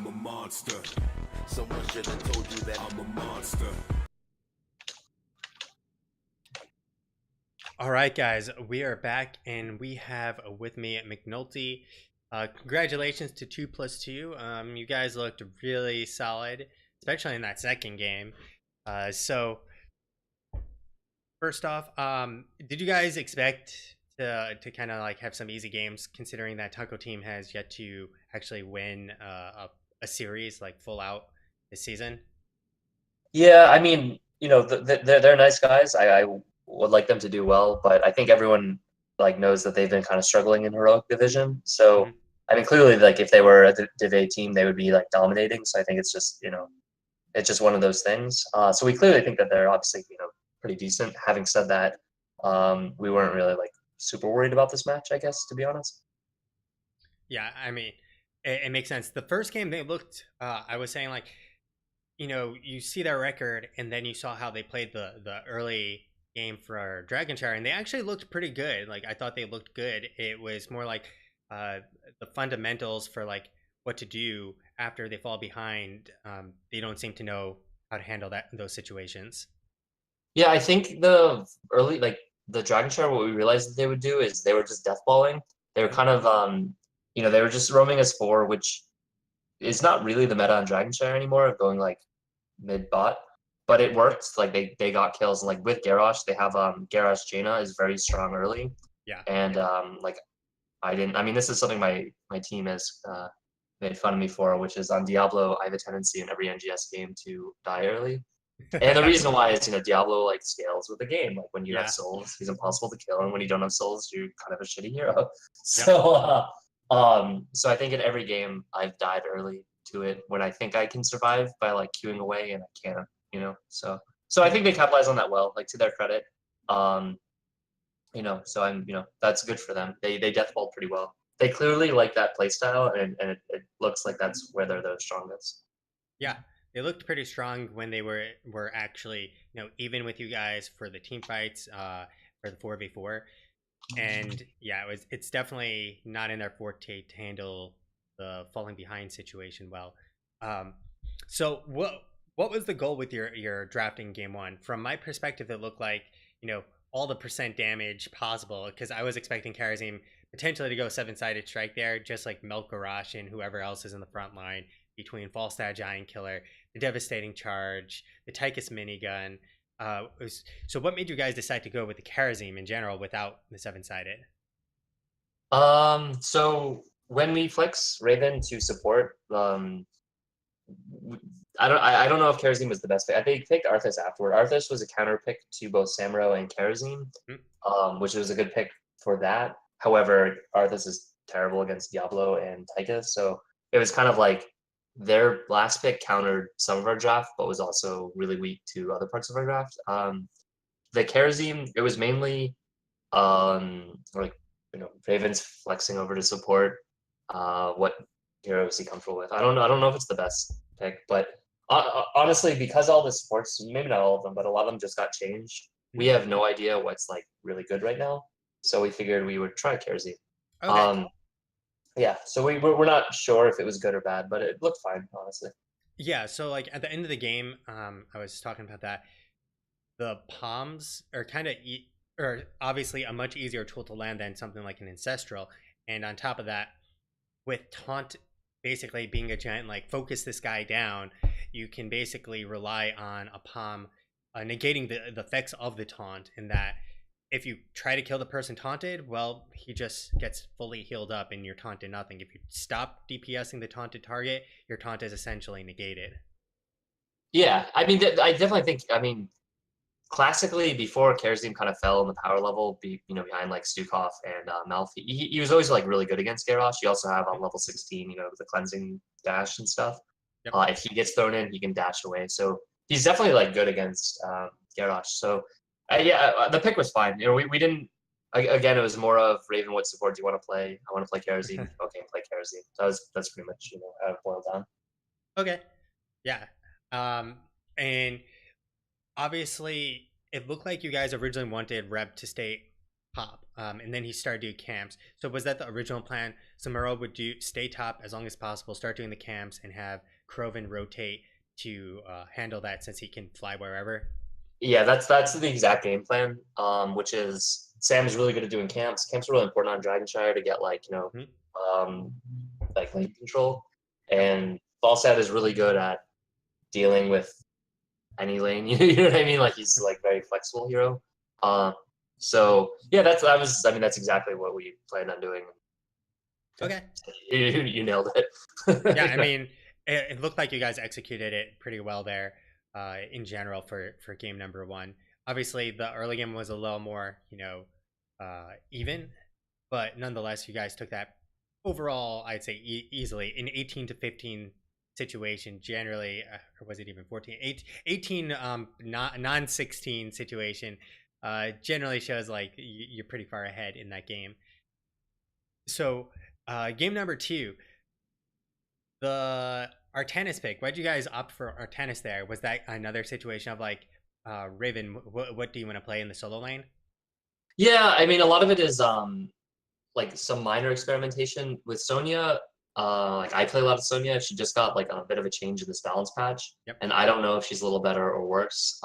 I'm a monster. Someone should have told you that I'm a monster. All right, guys, we are back, and we have with me McNulty. Congratulations to 2+2. You guys looked really solid, especially in that second game. So first off, did you guys expect to kind of like have some easy games, considering that Taco Team has yet to actually win a series like full out this season? Yeah, I mean, they're nice guys. I would like them to do well, but I think everyone knows that they've been kind of struggling in heroic division. So, Mhm. I mean, clearly, if they were a Div A team, they would be dominating. So I think it's just it's just one of those things. So we clearly think that they're obviously pretty decent. Having said that, we weren't really super worried about this match, I guess, to be honest. Yeah, I mean, it makes sense. The first game they looked, I was saying like, you see their record, and then you saw how they played the early game for Dragonshire, and they actually looked pretty good. Like I thought they looked good. It was more like uh, the fundamentals for like what to do after they fall behind. They don't seem to know how to handle those situations. Yeah, I think the early the Dragon Shard, what we realized that they would do is they were just deathballing. They were Mhm. kind of they were just roaming as four, which is not really the meta on Dragon Shard anymore of going mid bot. But it worked. Like they got kills. And with Garrosh, they have Garrosh Jaina is very strong early. Yeah. And I mean this is something my team has made fun of me for, which is on Diablo, I have a tendency in every NGS game to die early. And the reason why is, Diablo scales with the game. Like when you have Yeah. souls, he's impossible to kill, and when you don't have souls, you're kind of a shitty hero. Yep. So I think in every game I've died early to it when I think I can survive by queuing away and I can't. So I think they capitalize on that well, to their credit. Um, so that's good for them. They deathballed pretty well. They clearly like that playstyle, and it looks like that's where they're the strongest. Yeah, they looked pretty strong when they were actually even with you guys for the team fights for the 4v4. And yeah, it's definitely not in their forte to handle the falling behind situation well. Um, so what was the goal with your drafting game one? From my perspective, it looked like all the percent damage possible, because I was expecting Karazim potentially to go seven-sided strike there, just like Milk Garage and whoever else is in the front line between Falstad Giant Killer, the Devastating Charge, the Tychus Minigun. So what made you guys decide to go with the Karazim in general without the seven-sided? So when we flex Raven to support, I don't know if Karazim was the best pick. I think picked Arthas afterward. Arthas was a counter pick to both Samuro and Karazim, Hmm. which was a good pick for that. However, Arthas is terrible against Diablo and Tychus, so it was kind of like their last pick countered some of our draft, but was also really weak to other parts of our draft. The Karazim, it was mainly Ravens flexing over to support. What hero is he comfortable with? I don't know. I don't know if it's the best pick, but honestly, because all the sports, maybe not all of them, but a lot of them just got changed. We Hmm. have no idea what's really good right now, so we figured we would try Kersey. Okay. Um, yeah, so we're not sure if it was good or bad, but it looked fine, honestly. Yeah, so like at the end of the game, I was talking about that. The palms are kind of or obviously a much easier tool to land than something like an ancestral, and on top of that, with taunt basically being a giant like focus this guy down, you can basically rely on a palm negating the effects of the taunt, in that if you try to kill the person taunted, well, he just gets fully healed up and you're taunted nothing. If you stop DPSing the taunted target, your taunt is essentially negated. Yeah, I mean, I definitely think. I mean, classically, before Karazim kind of fell in the power level, behind Stukov and Malfi, he was always really good against Garrosh. You also have on level 16, the cleansing dash and stuff. Yep. If he gets thrown in, he can dash away. So he's definitely good against Garrosh. So yeah, the pick was fine. We didn't. Again, it was more of Raven. What support do you want to play? I want to play Karazim. Okay, play Karazim. That's pretty much how it boiled down. Okay. Yeah. Um, and obviously, it looked like you guys originally wanted Reb to stay top, and then he started doing camps. So was that the original plan? Samuro would stay top as long as possible, start doing the camps, and have Kroven rotate to handle that since he can fly wherever. Yeah, that's the exact game plan. Which is Sam is really good at doing camps. Camps are really important on Dragonshire to get like um, like lane control, and Falstad is really good at dealing with any lane. You know what I mean? Like he's like very flexible hero. So yeah, that's exactly what we planned on doing. Okay. You nailed it. Yeah, I mean, it looked like you guys executed it pretty well there, in general for game number one. Obviously, the early game was a little more, even, but nonetheless, you guys took that overall. I'd say easily in 18-15 situation. Generally, or was it even 14? 18 non 16 situation. Generally shows like you're pretty far ahead in that game. So, game number two, the Artanis pick. Why'd you guys opt for Artanis there? Was that another situation of like, Raven, what do you want to play in the solo lane? Yeah, I mean, a lot of it is like some minor experimentation with Sonya. Like I play a lot of Sonya. She just got like a bit of a change in this balance patch, Yep. and I don't know if she's a little better or worse.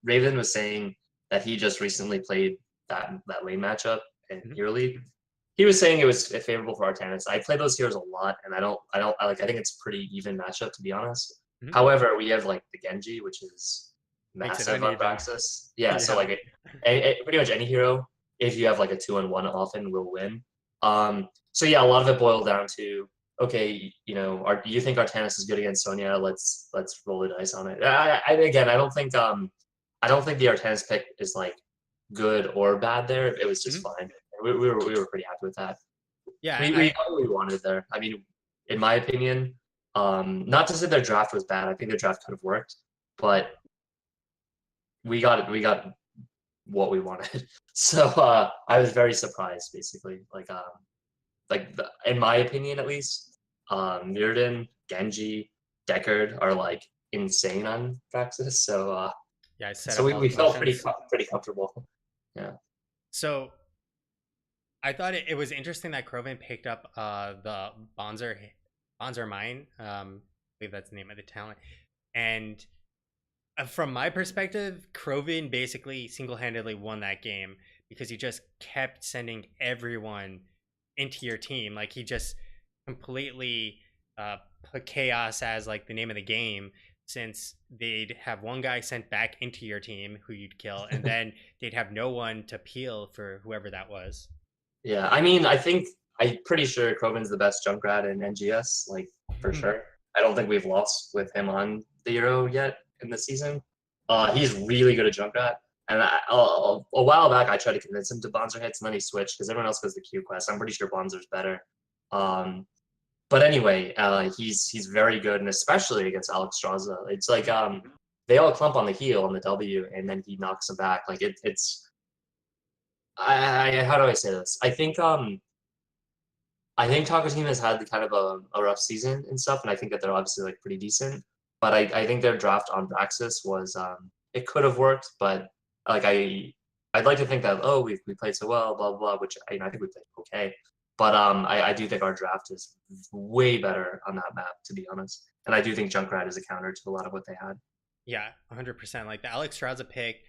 Raven was saying that he just recently played that lane matchup in Hero League. He was saying it was favorable for Artanis. I play those heroes a lot, and I think it's pretty even matchup to be honest. However, we have like the Genji, which is massive on Praxis. Yeah, so like pretty much any hero, if you have like a 2-on-1 often will win. So yeah, a lot of it boiled down to, okay, you think Artanis is good against Sonya? Let's roll the dice on it. Again, I don't think the Artanis pick is like good or bad there. It was just fine. We were pretty happy with that. Yeah, we got what we wanted there. I mean, in my opinion, not to say their draft was bad. I think their draft could have worked, but we got what we wanted. So I was very surprised, basically. In my opinion, at least, Mirrodin, Genji, Deckard are like insane on Praxis. So yeah, so we felt pretty comfortable. Yeah. So I thought it was interesting that Kroven picked up the Bonzer Mine. I believe that's the name of the talent. And from my perspective, Kroven basically single-handedly won that game because he just kept sending everyone into your team. Like he just completely put chaos as like the name of the game, since they'd have one guy sent back into your team who you'd kill, and then they'd have no one to peel for whoever that was. Yeah, I mean, I'm pretty sure Kroven's the best Junkrat in NGS, like for sure. I don't think we've lost with him on the Euro yet in the season. He's really good at Junkrat, and a while back I tried to convince him to Bonzer hits, and then he switched because everyone else goes the Q quest. I'm pretty sure Bonzer's better. But anyway, he's very good, and especially against Alex Straza. It's like they all clump on the heel on the W, and then he knocks them back. Like it's. How do I say this? I think Taco Team has had kind of a rough season and stuff, and I think that they're obviously like pretty decent. But I think their draft on Braxis was it could have worked, but like I'd like to think that we played so well, blah blah blah, which I think we played okay. But I do think our draft is way better on that map, to be honest. And I do think Junkrat is a counter to a lot of what they had. Yeah, 100%. Like the Alex Straza pick,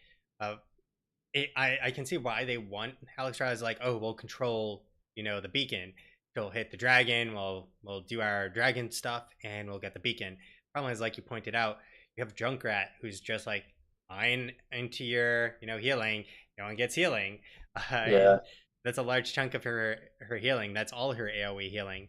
I can see why they want Alex Straza. Like, oh, we'll control, the beacon. He'll hit the dragon. We'll do our dragon stuff, and we'll get the beacon. Problem is, like you pointed out, you have Junkrat, who's just like fine into your, healing. No one gets healing. Yeah. That's a large chunk of her healing. That's all her AoE healing.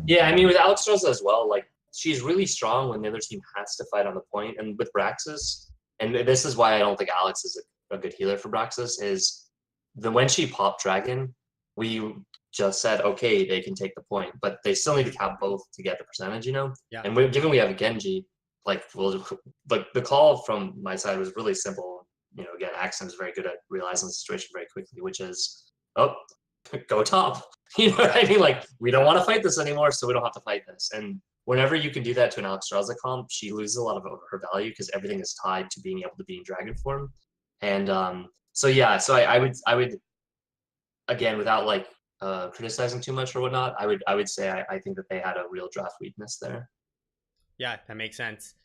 Yeah, I mean, with Alex Straza as well, like she's really strong when the other team has to fight on the point. And with Braxis, and this is why I don't think Alex is a good healer for Braxis, is when she popped Dragon, we just said, okay, they can take the point, but they still need to cap both to get the percentage, Yeah. And given we have a Genji, like the call from my side was really simple. Again, Axum is very good at realizing the situation very quickly, which is, go top. You know what I mean? Like, we don't want to fight this anymore, so we don't have to fight this. And whenever you can do that to an Alex Straza comp, she loses a lot of her value because everything is tied to being able to be in dragon form. And so I would again, without like criticizing too much or whatnot, I would say I think that they had a real draft weakness there. Yeah, that makes sense.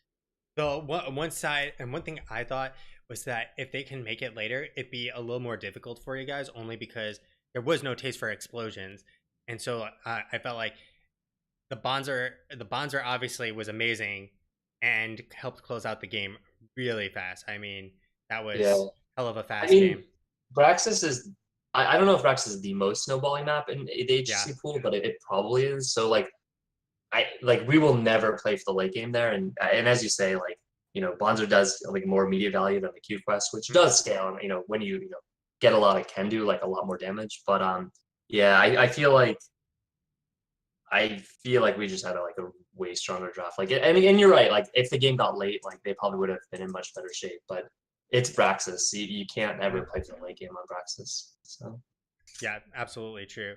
The one side and one thing I thought was that if they can make it later, it'd be a little more difficult for you guys, only because there was no taste for explosions, and so I felt like the Bonzer obviously was amazing and helped close out the game really fast. I mean, that Yeah, was hell of a I fast mean, game. Braxis is. I don't know if Braxis is the most snowballing map in the Yeah. HC pool, but it probably is. So like we will never play for the late game there, and as you say, like Bonzer does like more immediate value than the Q Quest, which Mhm. does scale. And when you get a lot of can do like a lot more damage. But yeah, I feel like we just had a way stronger draft. Like, and you're right. Like, if the game got late, like they probably would have been in much better shape. But it's Braxis. You can't ever play for the late game on Braxis. So Yeah, absolutely true.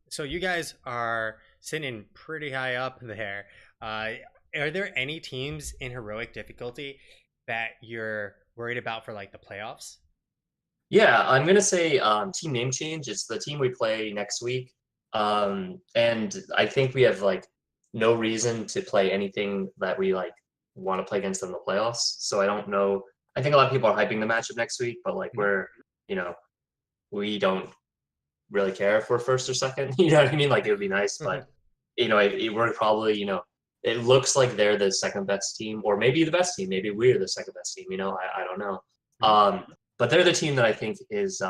So you guys are sitting pretty high up there. Uh, are there any teams in heroic difficulty that you're worried about for like the playoffs? yeah, I'm gonna say team name change. It's the team we play next week, and I think we have like no reason to play anything that we like want to play against them in the playoffs. So I don't know. I think a lot of people are hyping the matchup next week, but like Mhm. you know we don't really care if we're first or second. You know what I mean? Like it would be nice, but we're probably it looks like they're the second best team, or maybe the best team. Maybe we're the second best team. I don't know. Mhm. But they're the team that I think is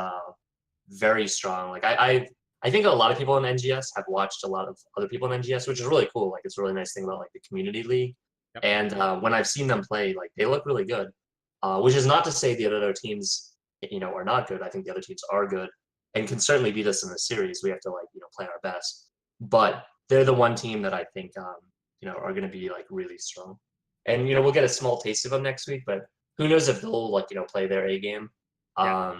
very strong. Like I think a lot of people in NGS have watched a lot of other people in NGS, which is really cool. Like it's a really nice thing about like the community league. Yep. And when I've seen them play, like they look really good. Which is not to say the other teams, are not good. I think the other teams are good and can certainly beat us in the series. We have to play our best. But they're the one team that I think are going to be like really strong. And we'll get a small taste of them next week, but who knows if they'll play their A game. Yeah.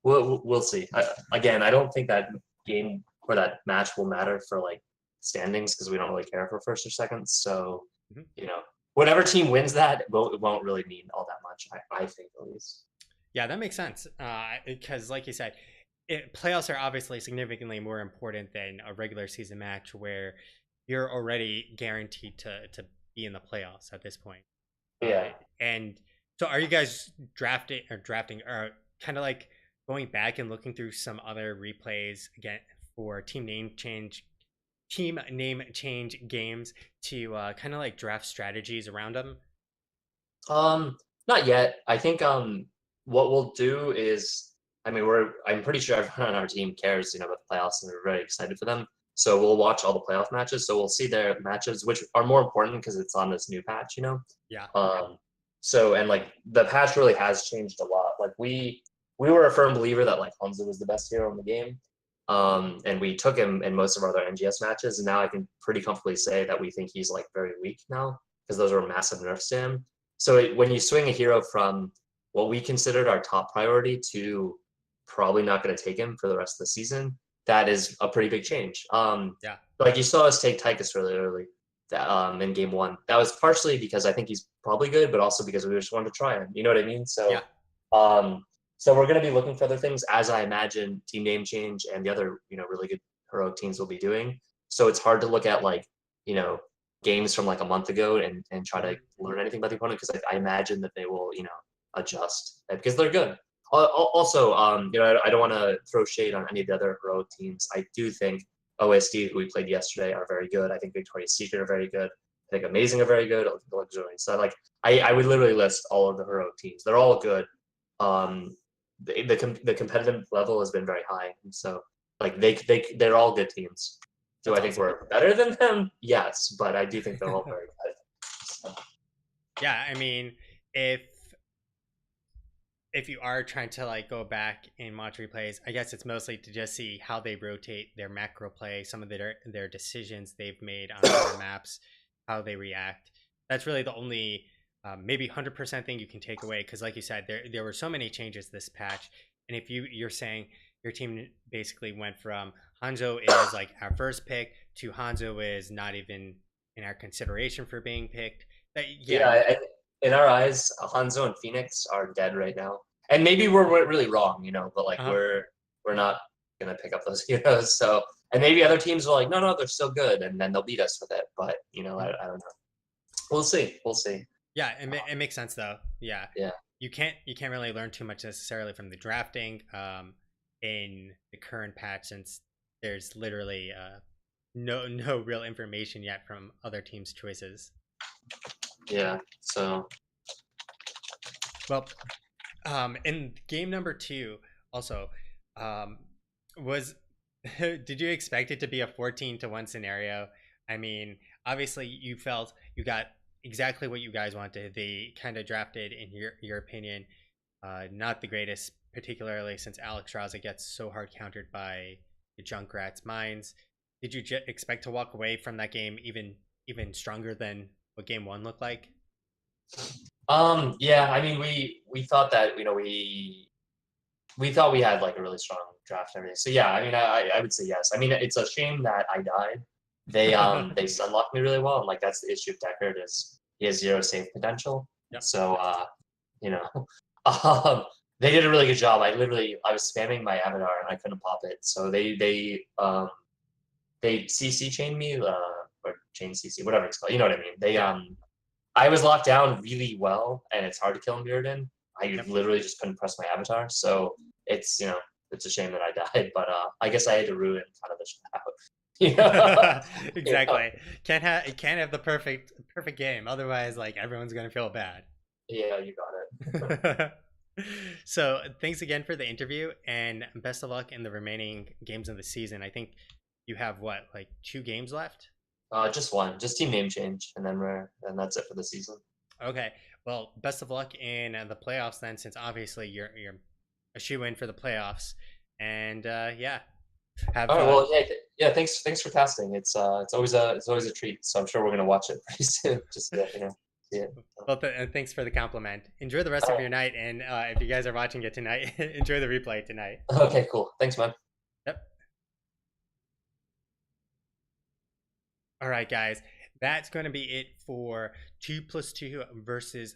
We'll see. Again, I don't think that game or that match will matter for like standings because we don't really care for first or second. So Mhm. whatever team wins that, it won't really mean all that much. I think at least. Yeah, that makes sense. Because, like you said, playoffs are obviously significantly more important than a regular season match where you're already guaranteed to be in the playoffs at this point. Uh, Yeah. and so, are you guys drafting, or kind of like going back and looking through some other replays again for team name change games to kind of like draft strategies around them? Um, Not yet. I think what we'll do is, I mean, I'm pretty sure everyone on our team cares, about the playoffs and we're very excited for them. So we'll watch all the playoff matches. So we'll see their matches, which are more important because it's on this new patch. Yeah. So and like the patch really has changed a lot. Like we were a firm believer that like Hanzo was the best hero in the game. And we took him in most of our other NGS matches, and now I can pretty comfortably say that we think he's like very weak now because those were massive nerfs to him. So when you swing a hero from what we considered our top priority to probably not going to take him for the rest of the season, that is a pretty big change. Yeah. Like you saw us take Tychus really early in game one. That was partially because I think he's probably good, but also because we just wanted to try him. You know what I mean? Yeah. Um, so we're going to be looking for other things, as I imagine team name change and the other really good heroic teams will be doing. So it's hard to look at like you know games from like a month ago and try to learn anything about the opponent because I imagine that they will adjust because they're good. Also, I don't want to throw shade on any of the other heroic teams. I do think OSD, who we played yesterday, are very good. I think Victoria's Secret are very good. I think Amazing are very good. Luxuriant. So like I would literally list all of the heroic teams. They're all good. Um, the competitive level has been very high, and so like they're all good teams. Do That's I think awesome. we're better than them? Yes, but I do think they're all very good. So, Yeah, I mean, if you are trying to like go back and watch replays, I guess it's mostly to just see how they rotate their macro play, some of their decisions they've made on other maps, how they react. That's really the only maybe 100% thing you can take away because, like you said, there were so many changes this patch, and if you're saying your team basically went from Hanzo is like our first pick to Hanzo is not even in our consideration for being picked. That yeah, yeah, in our eyes, Hanzo and Phoenix are dead right now, and maybe we're really wrong, but like uh-huh. we're not. gonna pick up those heroes. So, and maybe other teams are like, no, they're still good, and then they'll beat us with it. But I don't know. We'll see. We'll see. Yeah, it makes sense though. Yeah, Yeah. you can't really learn too much necessarily from the drafting in the current patch, since there's literally no real information yet from other teams' choices. Yeah. So. Well, in game number 2, also, was did you expect it to be a 14-1 scenario? I mean, obviously, you felt you got exactly what you guys wanted. They kind of drafted, in your opinion, not the greatest, particularly since Alex Raza gets so hard countered by the Junkrat's mines. Did you expect to walk away from that game even stronger than what game 1 looked like? Yeah, I mean, we thought that we thought we had like a really strong draft and everything. So yeah, I mean, I would say yes. I mean, it's a shame that I died. They they sunlocked me really well, and like that's the issue of Deckard is he has 0 save potential. Yep. So you know, they did a really good job. I was spamming my avatar and I couldn't pop it. So they CC chained me or chain CC, whatever it's called. You know what I mean? They Yeah. I was locked down really well, and it's hard to kill Mirrodin. I Yep. literally just couldn't press my avatar, so it's it's a shame that I died, but I guess I had to ruin kind of the show. Exactly. Can't have the perfect game. Otherwise, like, everyone's gonna feel bad. Yeah, you got it. So thanks again for the interview, and best of luck in the remaining games of the season. I think you have what, like 2 games left? Just one, just team name change, and then that's it for the season. Okay. Well, best of luck in the playoffs then, since obviously you're a shoe in for the playoffs. And yeah, have All right, well, yeah. Thanks for casting. It's always a treat. So I'm sure we're gonna watch it pretty soon. Just to, see it. well, thanks for the compliment. Enjoy the rest All of right. your night, and if you guys are watching it tonight, enjoy the replay tonight. Okay, cool. Thanks, man. Yep. All right, guys, that's going to be it for 2+2 versus